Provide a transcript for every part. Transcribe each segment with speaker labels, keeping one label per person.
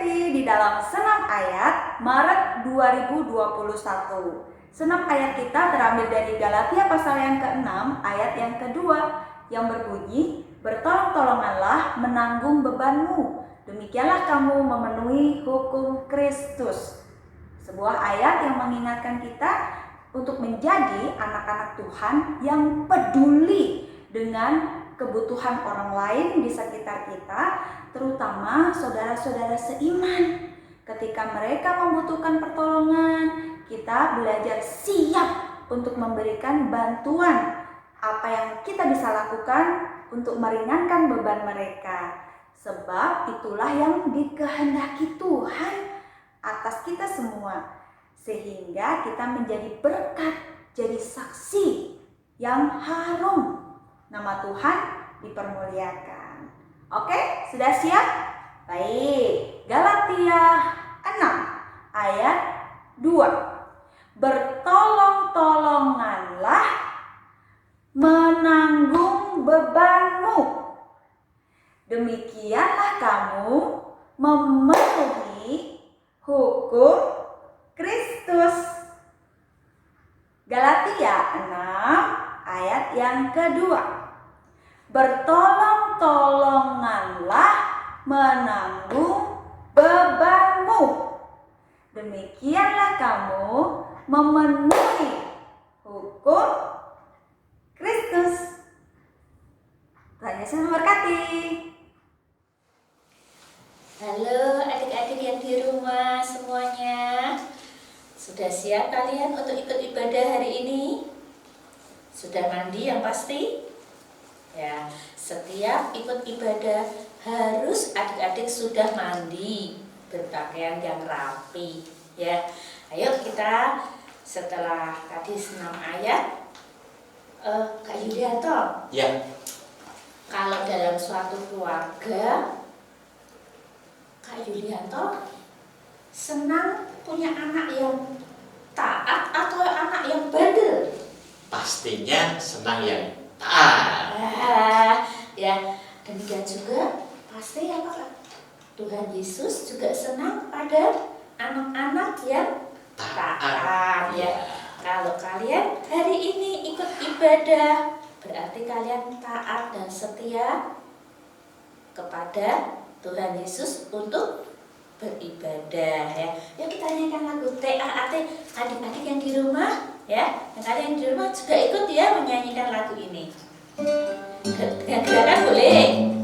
Speaker 1: Berkati di dalam Senam Ayat Maret 2021. Senam ayat kita terambil dari Galatia pasal yang ke-6 ayat yang kedua yang berbunyi, bertolong-tolonganlah menanggung bebanmu, demikianlah kamu memenuhi hukum Kristus. Sebuah ayat yang mengingatkan kita untuk menjadi anak-anak Tuhan yang peduli dengan kebutuhan orang lain di sekitar kita, terutama saudara-saudara seiman. Ketika mereka membutuhkan pertolongan, kita belajar siap untuk memberikan bantuan apa yang kita bisa lakukan untuk meringankan beban mereka. Sebab itulah yang dikehendaki Tuhan atas kita semua, sehingga kita menjadi berkat, jadi saksi yang harum. Nama Tuhan dipermuliakan. Oke, sudah siap? Baik, Galatia 6 ayat 2. Bertolong-tolonganlah menanggung bebanmu, demikianlah kamu memenuhi hukum Kristus. Galatia 6 ayat yang kedua. Bertolong-tolonganlah menanggung bebanmu, demikianlah kamu memenuhi hukum Kristus. Tuhan Yesus memberkati.
Speaker 2: Halo adik-adik yang di rumah semuanya. Sudah siap kalian untuk ikut ibadah hari ini? Sudah mandi yang pasti? Ya, setiap ikut ibadah harus adik-adik sudah mandi, berpakaian yang rapi. Ya, ayo kita setelah tadi senam ayat, Kak Yulianto.
Speaker 3: Ya.
Speaker 2: Kalau dalam suatu keluarga, Kak Yulianto senang punya anak yang taat atau anak yang bandel?
Speaker 3: Pastinya senang yang taat.
Speaker 2: Ya, demikian juga pasti ya Pak. Tuhan Yesus juga senang pada anak-anak yang taat. Ya. Kalau kalian hari ini ikut ibadah, berarti kalian taat dan setia kepada Tuhan Yesus untuk beribadah ya. Yuk kita nyanyikan lagu TAAT adik-adik yang di rumah ya. Yang kalian di rumah juga ikut ya menyanyikan lagu ini. Dengan gerakan boleh.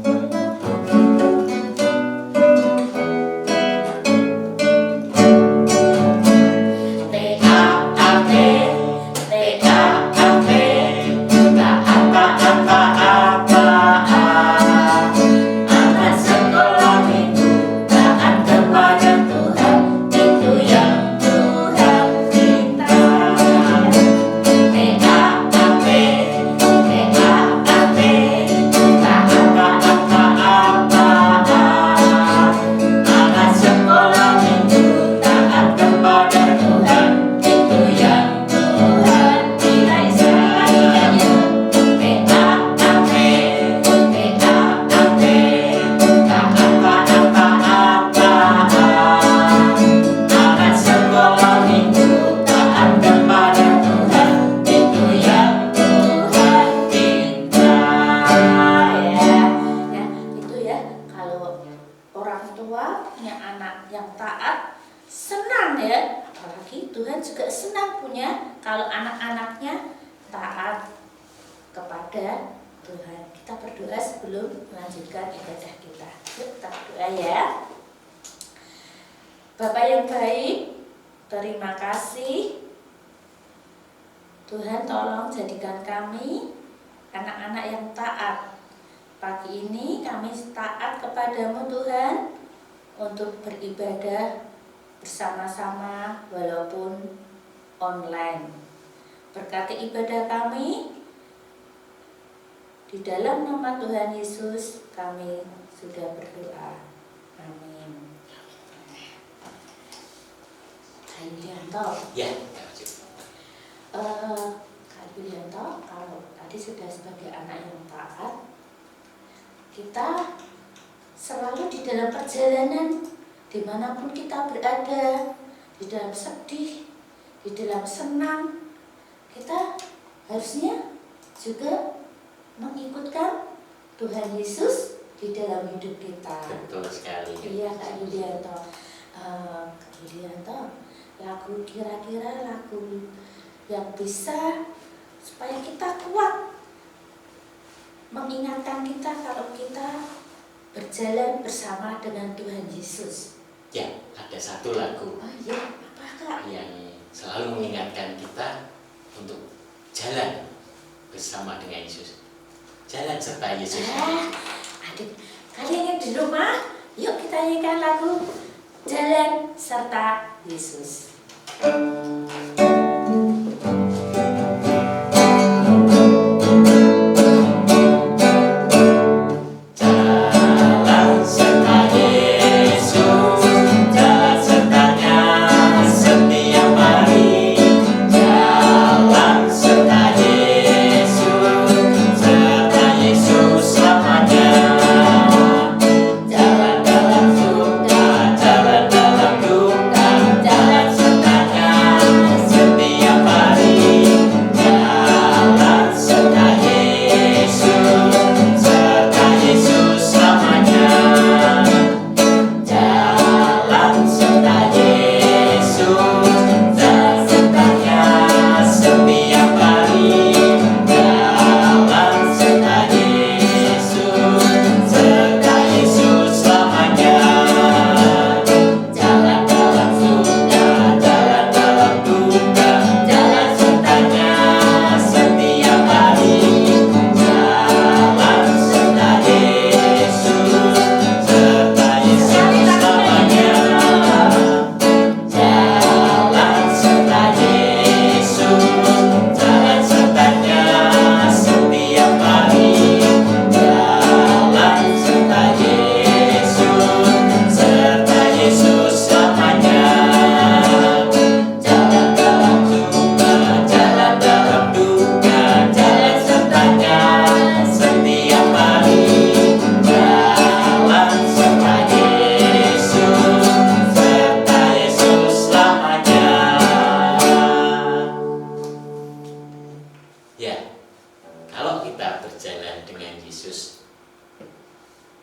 Speaker 2: Kalau anak-anaknya taat kepada Tuhan. Kita berdoa sebelum melanjutkan ibadah kita. Yuk kita berdoa ya. Bapak yang baik, terima kasih. Tuhan tolong jadikan kami anak-anak yang taat. Pagi ini kami taat kepadamu Tuhan untuk beribadah bersama-sama walaupun online. Berkati ibadah kami, di dalam nama Tuhan Yesus kami sudah berdoa. Amin. Kak Yulianto.
Speaker 3: Ya.
Speaker 2: Kak Yulianto, kalau tadi sudah sebagai anak yang taat, kita selalu di dalam perjalanan dimanapun kita berada, di dalam sedih, di dalam senang, kita harusnya juga mengikutkan Tuhan Yesus di dalam hidup kita.
Speaker 3: Betul sekali.
Speaker 2: Iya Kak Yulianto. Kak Yulianto, lagu kira-kira lagu yang bisa supaya kita kuat mengingatkan kita kalau kita berjalan bersama dengan Tuhan Yesus.
Speaker 3: Ya, ada satu lagu
Speaker 2: Oh iya, apa Kak?
Speaker 3: yang selalu mengingatkan kita untuk jalan bersama dengan Yesus. Jalan serta Yesus.
Speaker 2: Adik, kalian yang di rumah, yuk kita nyanyikan lagu Jalan serta Yesus.
Speaker 3: Jalan serta Yesus, jalan sertanya setiap hari. Jalan serta Yesus, serta Yesus selamanya. Jalan dalam suka, jalan dalam duka, jalan sertanya setiap hari. Jalan serta Yesus, serta Yesus selamanya. Jalan serta Yesus, jalan sertanya setiap hari. Jalan serta Yesus, serta Yesus selamanya. Jalan dalam suka, jalan dalam duka, jalan sertanya setiap hari. Jalan serta Yesus, serta Yesus selamanya. Jalan serta Yesus, jalan sertanya setiap hari. Jalan serta Yesus, serta Yesus selamanya. Jalan dalam suka, jalan dalam duka, jalan sertanya setiap hari. Jalan serta Yesus, serta Yesus selamanya. Ya, kalau kita berjalan dengan Yesus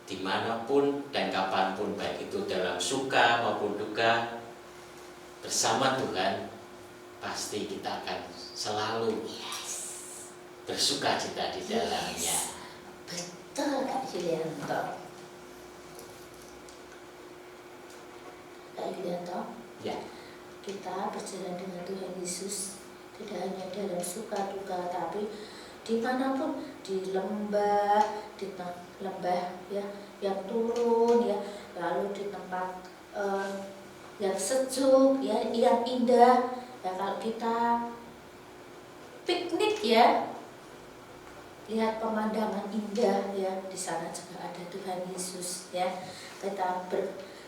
Speaker 3: dimanapun dan kapanpun, baik itu dalam suka maupun duka, bersama Tuhan, pasti kita akan selalu bersuka cita di dalamnya.
Speaker 2: Betul Kak Yulianto. Kak Yulianto,
Speaker 3: Ya,
Speaker 2: kita berjalan dengan Tuhan Yesus tidak hanya dalam suka duka, tapi dimanapun, di lembah, lembah ya yang turun ya, lalu di tempat yang sejuk ya, yang indah ya, kalau kita piknik ya, lihat pemandangan indah ya, di sana juga ada Tuhan Yesus ya. Kita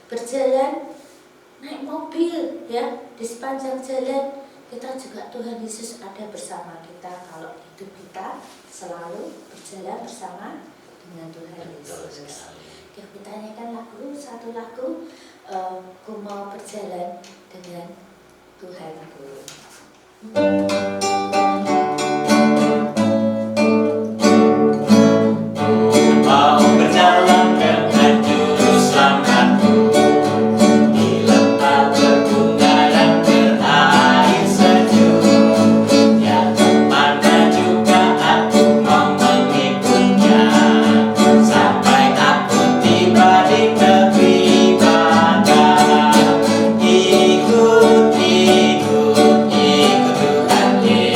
Speaker 2: berjalan naik mobil ya, di sepanjang jalan kita juga Tuhan Yesus ada bersama kita kalau hidup kita selalu berjalan bersama dengan Tuhan
Speaker 3: betul
Speaker 2: Yesus.
Speaker 3: sekali.
Speaker 2: Oke, kita nyanyikan lagu, satu lagu, ku mau berjalan dengan Tuhanku.
Speaker 3: Mau berjalan dengan juru selamatku di lembah berbunga dan berair sejuk. Ya, mana juga aku mau mengikutnya sampai aku tiba di negeri ibadah. Ikut Tuhan Yesus.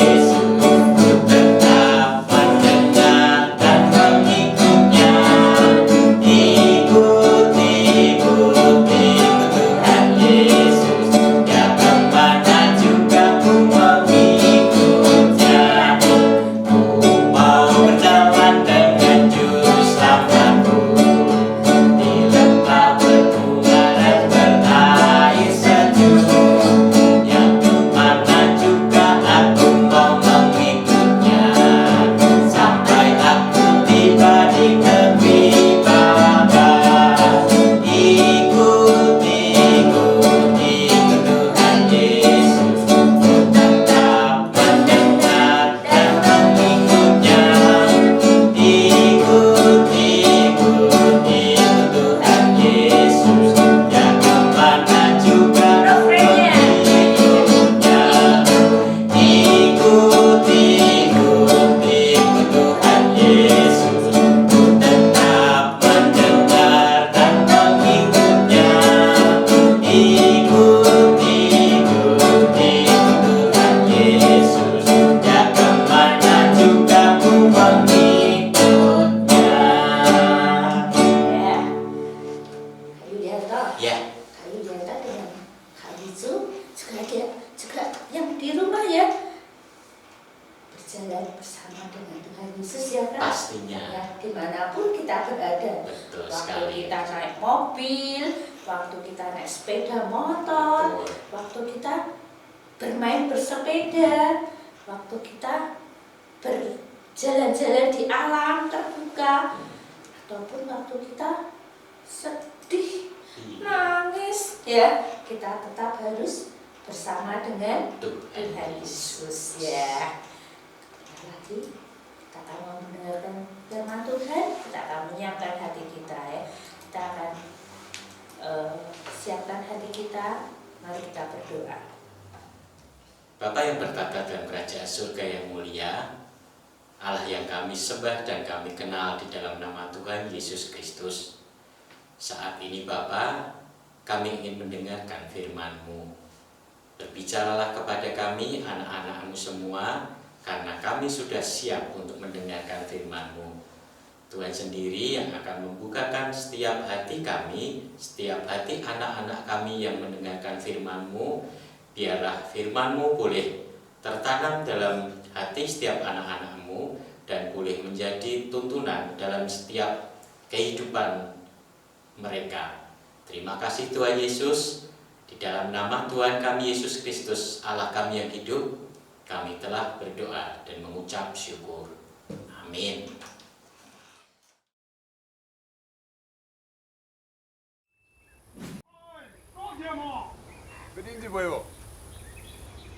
Speaker 2: kita naik mobil, waktu kita naik sepeda motor,
Speaker 3: Betul.
Speaker 2: waktu kita bermain bersepeda, waktu kita berjalan-jalan di alam terbuka, ataupun waktu kita sedih, nangis, ya kita tetap harus bersama dengan Tuhan Yesus, ya. Lagi kita akan mau mendengarkan firman Tuhan, kita akan menyiapkan hati kita, ya. Kita akan siapkan hati kita. Mari kita berdoa.
Speaker 3: Bapa yang bertata dalam kerajaan surga yang mulia, Allah yang kami sembah dan kami kenal di dalam nama Tuhan Yesus Kristus. Saat ini Bapa, kami ingin mendengarkan firman-Mu. Berbicaralah kepada kami, anak-anak-Mu semua, karena kami sudah siap untuk mendengarkan firman-Mu. Tuhan sendiri yang akan membukakan setiap hati kami, setiap hati anak-anak kami yang mendengarkan firman-Mu. Biarlah firman-Mu boleh tertanam dalam hati setiap anak-anak-Mu dan boleh menjadi tuntunan dalam setiap kehidupan mereka. Terima kasih Tuhan Yesus. Di dalam nama Tuhan kami Yesus Kristus, Allah kami yang hidup, kami telah berdoa dan mengucap syukur. Amin.
Speaker 4: 别顶住背哦，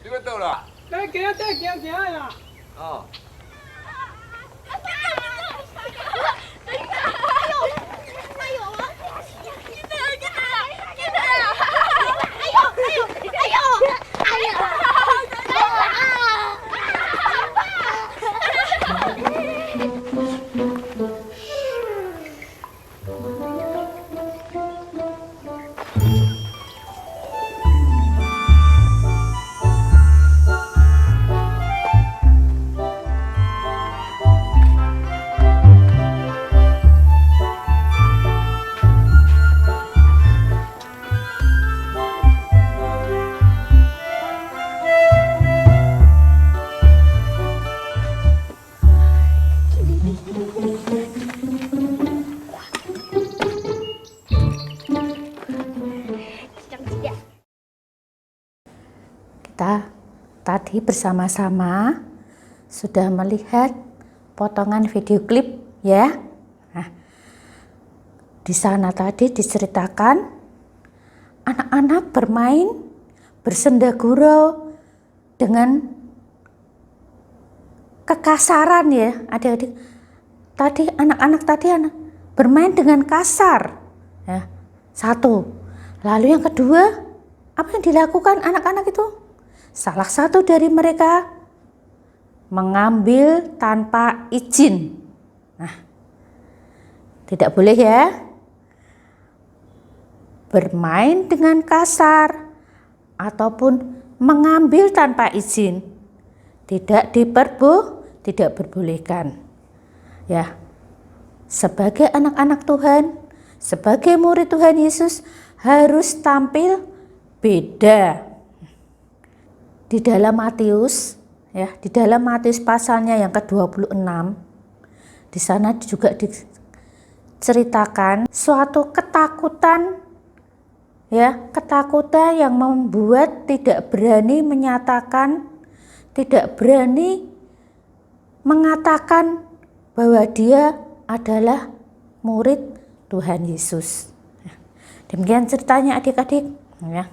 Speaker 4: 你要倒啦？
Speaker 5: 来，行呀！
Speaker 4: 哦。
Speaker 2: Kita tadi bersama-sama sudah melihat potongan video klip, ya. Nah, di sana tadi diceritakan anak-anak bermain bersenda gurau dengan kekasaran, ya, adik-adik. Tadi anak-anak bermain dengan kasar, ya. Satu. Lalu yang kedua, apa yang dilakukan anak-anak itu? Salah satu dari mereka mengambil tanpa izin. Nah, tidak boleh, ya. Bermain dengan kasar ataupun mengambil tanpa izin tidak diperbolehkan. Ya, sebagai anak-anak Tuhan, sebagai murid Tuhan Yesus harus tampil beda. Di dalam Matius, ya, di dalam Matius pasalnya yang ke-26, di sana juga diceritakan suatu ketakutan, ya, ketakutan yang membuat tidak berani menyatakan, tidak berani mengatakan bahwa dia adalah murid Tuhan Yesus. Demikian ceritanya adik-adik, ya.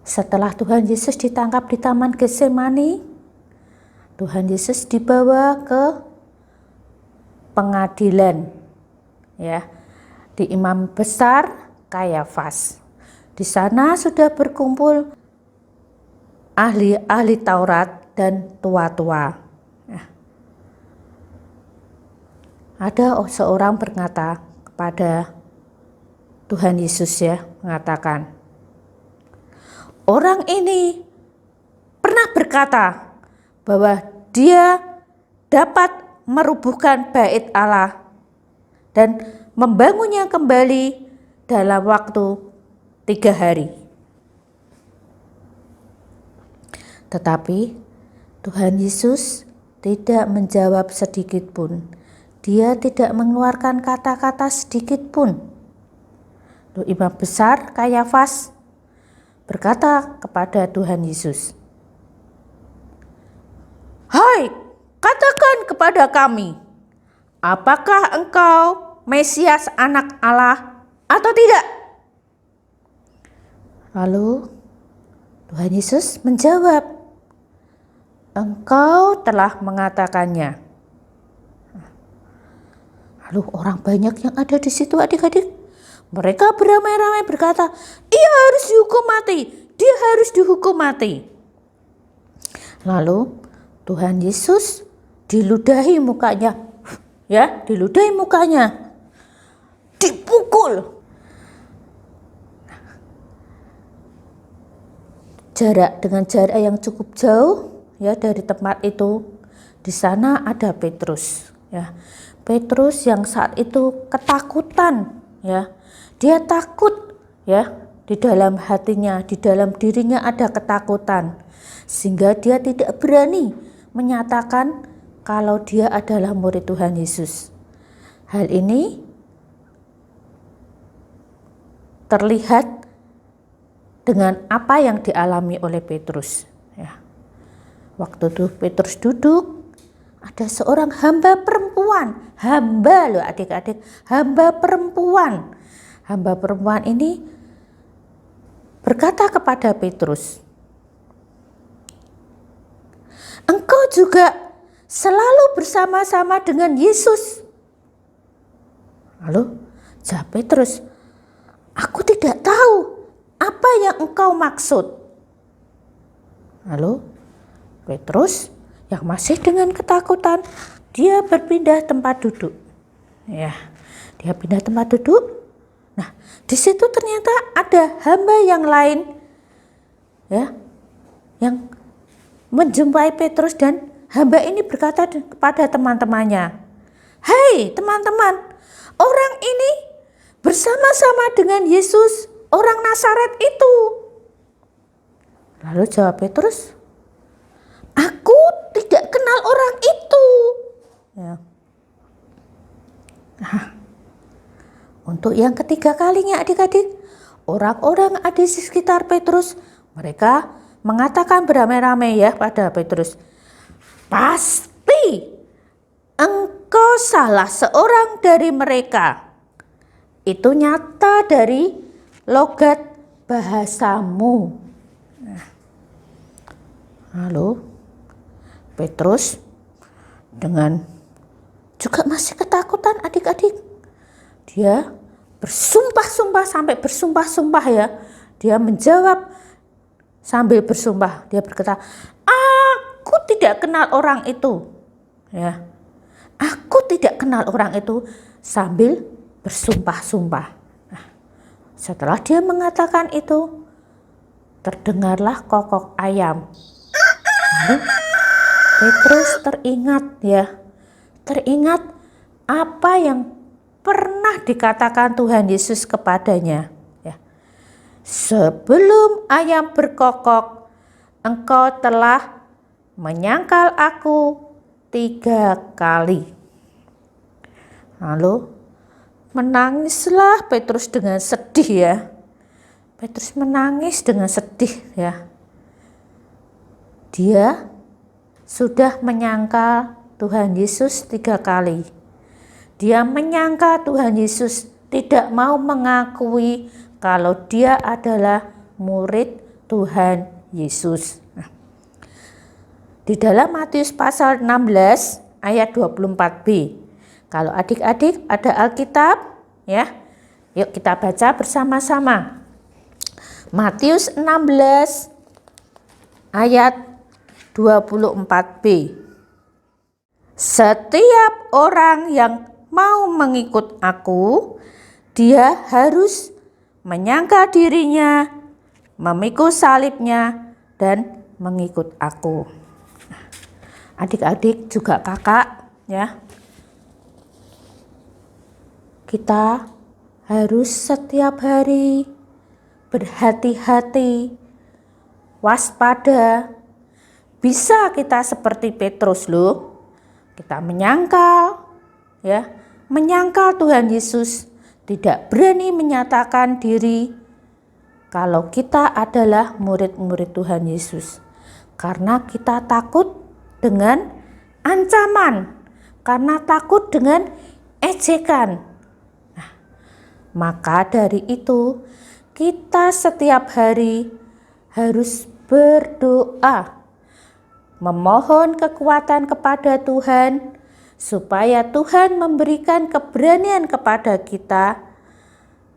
Speaker 2: Setelah Tuhan Yesus ditangkap di Taman Getsemani, Tuhan Yesus dibawa ke pengadilan, ya, di imam besar Kayafas. Di sana sudah berkumpul ahli-ahli Taurat dan tua-tua. Nah, ada seorang berkata kepada Tuhan Yesus, ya, mengatakan, orang ini pernah berkata bahwa dia dapat merubuhkan bait Allah dan membangunnya kembali dalam waktu 3 hari. Tetapi Tuhan Yesus tidak menjawab sedikit pun. Dia tidak mengeluarkan kata-kata sedikit pun. Lalu Imam Besar Kayafas berkata kepada Tuhan Yesus, "Hai, katakan kepada kami, apakah engkau Mesias anak Allah atau tidak?" Lalu Tuhan Yesus menjawab, "Engkau telah mengatakannya." Lalu orang banyak yang ada di situ, adik-adik, mereka beramai-ramai berkata, "Ia harus dihukum mati, dia harus dihukum mati." Lalu Tuhan Yesus diludahi mukanya, diludahi mukanya, dipukul. Dengan jarak yang cukup jauh dari tempat itu, di sana ada Petrus. Petrus yang saat itu ketakutan, dia takut, di dalam hatinya, di dalam dirinya ada ketakutan, sehingga dia tidak berani menyatakan kalau dia adalah murid Tuhan Yesus. Hal ini terlihat dengan apa yang dialami oleh Petrus. Waktu itu Petrus duduk, ada seorang hamba perempuan, hamba loh adik-adik, hamba perempuan. Hamba perempuan ini berkata kepada Petrus, "Engkau juga selalu bersama-sama dengan Yesus." Lalu jawab Petrus, "Aku tidak tahu apa yang engkau maksud." Lalu Petrus yang masih dengan ketakutan, dia berpindah tempat duduk. Dia pindah tempat duduk. Nah, di situ ternyata ada hamba yang lain, yang menjumpai Petrus, dan hamba ini berkata kepada teman-temannya, "Hai teman-teman, orang ini bersama-sama dengan Yesus, orang Nazaret itu." Lalu jawab Petrus, "Aku tidak kenal orang itu." Untuk yang ketiga kalinya adik-adik, orang-orang ada di sekitar Petrus, mereka mengatakan beramai-ramai pada Petrus, "Pasti engkau salah seorang dari mereka. Itu nyata dari logat bahasamu." Lalu Petrus dengan juga masih ketakutan adik-adik, dia bersumpah-sumpah, sampai bersumpah-sumpah dia menjawab sambil bersumpah, dia berkata, "Aku tidak kenal orang itu." "Aku tidak kenal orang itu," sambil bersumpah-sumpah. Setelah dia mengatakan itu, terdengarlah kokok ayam. Lalu Petrus teringat apa yang pernah dikatakan Tuhan Yesus kepadanya. "Sebelum ayam berkokok, engkau telah menyangkal aku 3 kali." Lalu menangislah Petrus dengan sedih Petrus menangis dengan sedih Dia sudah menyangkal Tuhan Yesus 3 kali. Dia menyangka Tuhan Yesus tidak mau mengakui kalau dia adalah murid Tuhan Yesus. Di dalam Matius pasal 16 ayat 24b. Kalau adik-adik ada Alkitab, yuk kita baca bersama-sama. Matius 16 ayat 24b. "Setiap orang yang mau mengikut aku, dia harus menyangkal dirinya, memikul salibnya, dan mengikut aku." Adik-adik juga kakak kita harus setiap hari berhati-hati, waspada. Bisa kita seperti Petrus loh, kita menyangkal ya, menyangkal Tuhan Yesus, tidak berani menyatakan diri kalau kita adalah murid-murid Tuhan Yesus. Karena kita takut dengan ancaman, karena takut dengan ejekan. Nah, maka dari itu kita setiap hari harus berdoa, memohon kekuatan kepada Tuhan, supaya Tuhan memberikan keberanian kepada kita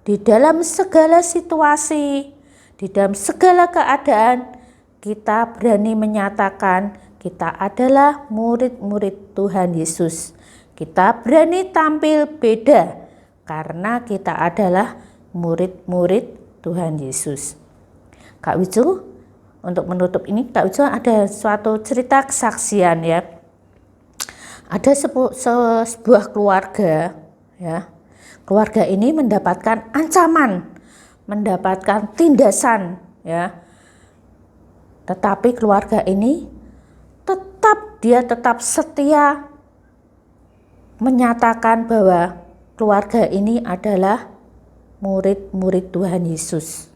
Speaker 2: di dalam segala situasi, di dalam segala keadaan. Kita berani menyatakan kita adalah murid-murid Tuhan Yesus. Kita berani tampil beda karena kita adalah murid-murid Tuhan Yesus. Kak Wijo, untuk menutup ini, Kak Wijo ada suatu cerita kesaksian ya. Ada sebuah keluarga ya. Keluarga ini mendapatkan ancaman, mendapatkan tindasan ya. Tetapi keluarga ini tetap setia menyatakan bahwa keluarga ini adalah murid-murid Tuhan Yesus.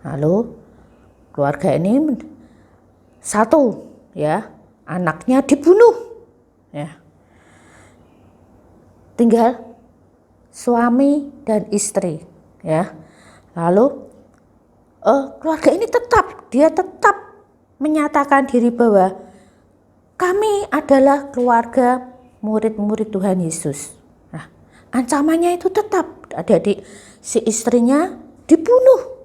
Speaker 2: Lalu keluarga ini satu ya, anaknya dibunuh. Ya. Tinggal suami dan istri ya. Lalu keluarga ini tetap menyatakan diri bahwa kami adalah keluarga murid-murid Tuhan Yesus. Nah, ancamannya itu tetap, adik-adik, si istrinya dibunuh.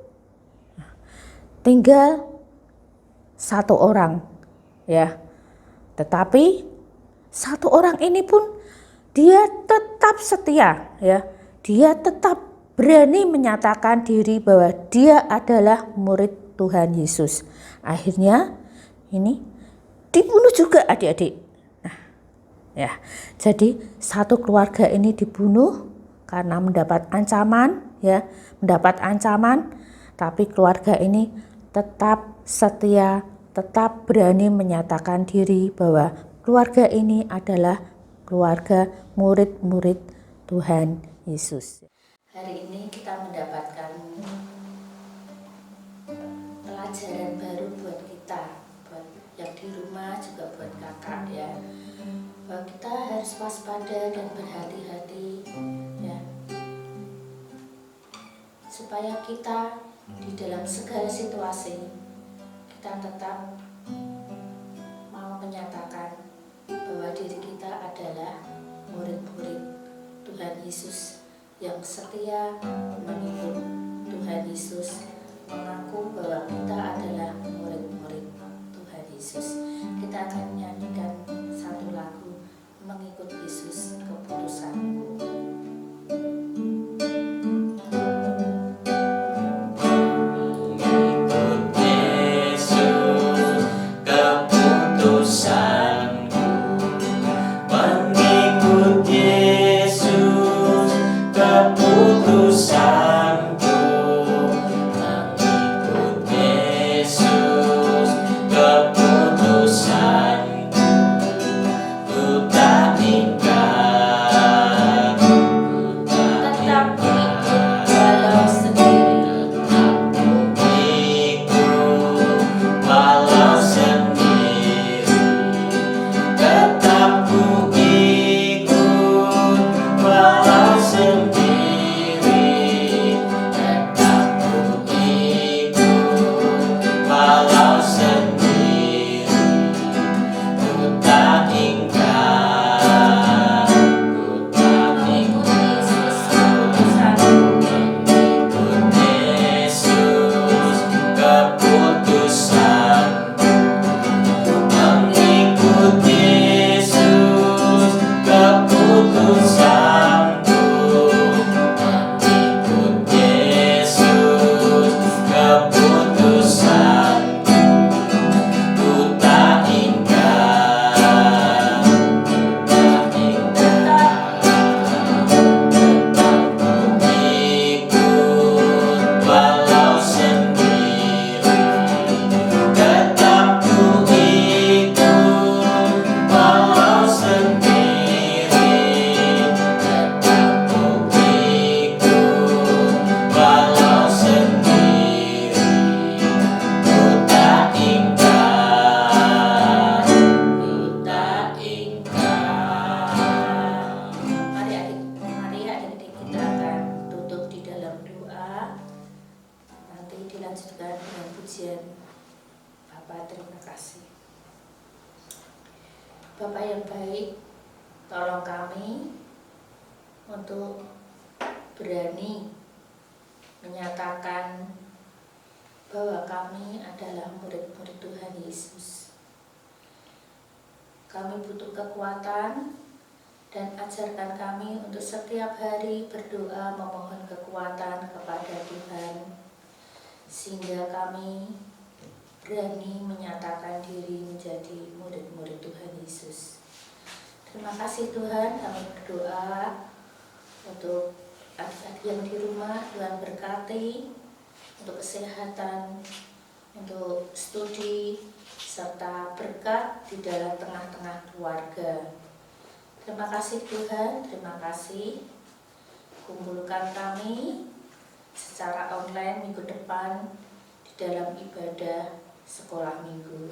Speaker 2: Tinggal satu orang ya. Tetapi satu orang ini pun dia tetap setia ya. Dia tetap berani menyatakan diri bahwa dia adalah murid Tuhan Yesus. Akhirnya ini dibunuh juga adik-adik. Nah, ya. Jadi satu keluarga ini dibunuh karena mendapat ancaman ya, tapi keluarga ini tetap setia, tetap berani menyatakan diri bahwa keluarga ini adalah keluarga murid-murid Tuhan Yesus. Hari ini kita mendapatkan pelajaran baru buat kita, buat yang di rumah juga buat kakak ya. Bahwa kita harus waspada dan berhati-hati ya. Supaya kita di dalam segala situasi kita tetap mau menyatakan bahwa diri kita adalah murid-murid Tuhan Yesus yang setia mengikut Tuhan Yesus, mengaku bahwa kita adalah murid-murid Tuhan Yesus. Kita akan menyanyikan satu lagu, Mengikut Yesus Keputusanku.
Speaker 3: Ku tak ingkar
Speaker 2: pujian. Bapak, terima kasih. Bapak yang baik, tolong kami untuk berani menyatakan bahwa kami adalah murid-murid Tuhan Yesus. Kami butuh kekuatan dan ajarkan kami untuk setiap hari berdoa memohon kekuatan kepada Tuhan, sehingga kami berani menyatakan diri menjadi murid-murid Tuhan Yesus. Terima kasih Tuhan, kami berdoa untuk adik-adik yang di rumah. Tuhan berkati untuk kesehatan, untuk studi, serta berkat di dalam tengah-tengah keluarga. Terima kasih Tuhan, terima kasih. Kumpulkan kami secara online minggu depan di dalam ibadah sekolah minggu.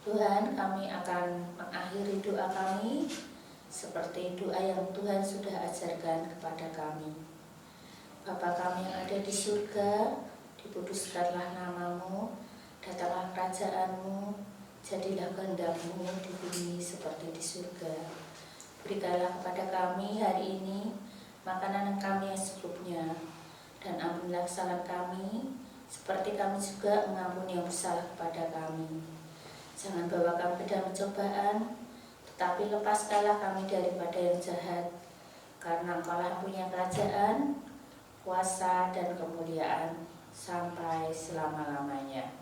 Speaker 2: Tuhan, kami akan mengakhiri doa kami seperti doa yang Tuhan sudah ajarkan kepada kami. Bapa kami yang ada di surga, dikuduskanlah namamu, datanglah kerajaan-Mu, jadilah kehendak-Mu di bumi seperti di surga. Berikanlah kepada kami hari ini makanan yang kami yang secukupnya, dan ampunilah kesalahan kami, seperti kami juga mengampuni yang bersalah kepada kami. Jangan bawa kami ke dalam pencobaan, tetapi lepaskanlah kami daripada yang jahat, karena Engkau-lah yang punya kerajaan, kuasa, dan kemuliaan sampai selama-lamanya.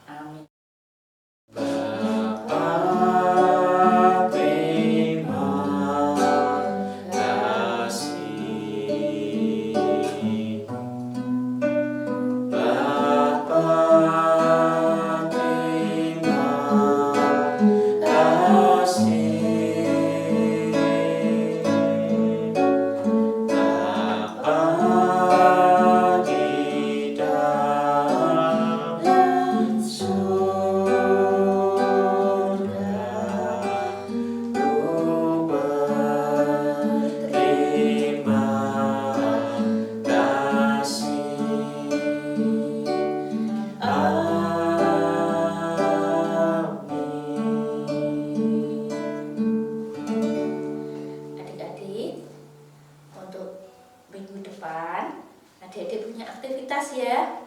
Speaker 2: Amin.
Speaker 3: Bapa, terima kasih. Bapa, terima kasih. Bapa di dalam
Speaker 2: Adik-adik, untuk minggu depan adik-adik punya aktivitas ya.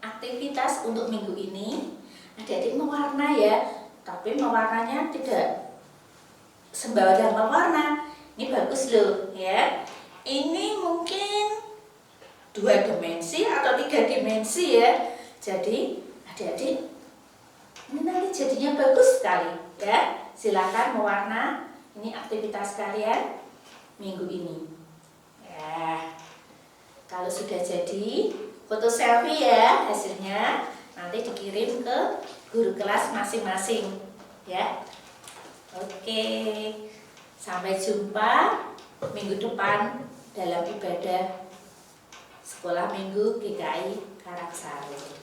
Speaker 2: Aktivitas untuk minggu ini adik-adik mewarna ya, tapi mewarnanya tidak sembarang mewarna. Ini bagus loh ya. Ini mungkin 2 dimensi atau 3 dimensi ya. Jadi adik-adik, ini nanti jadinya bagus sekali ya. Silakan mewarna. Ini aktivitas kalian minggu ini ya. Kalau sudah jadi, foto selfie ya hasilnya, nanti dikirim ke guru kelas masing-masing ya. Oke, sampai jumpa minggu depan dalam ibadah sekolah minggu GKI Karangsari.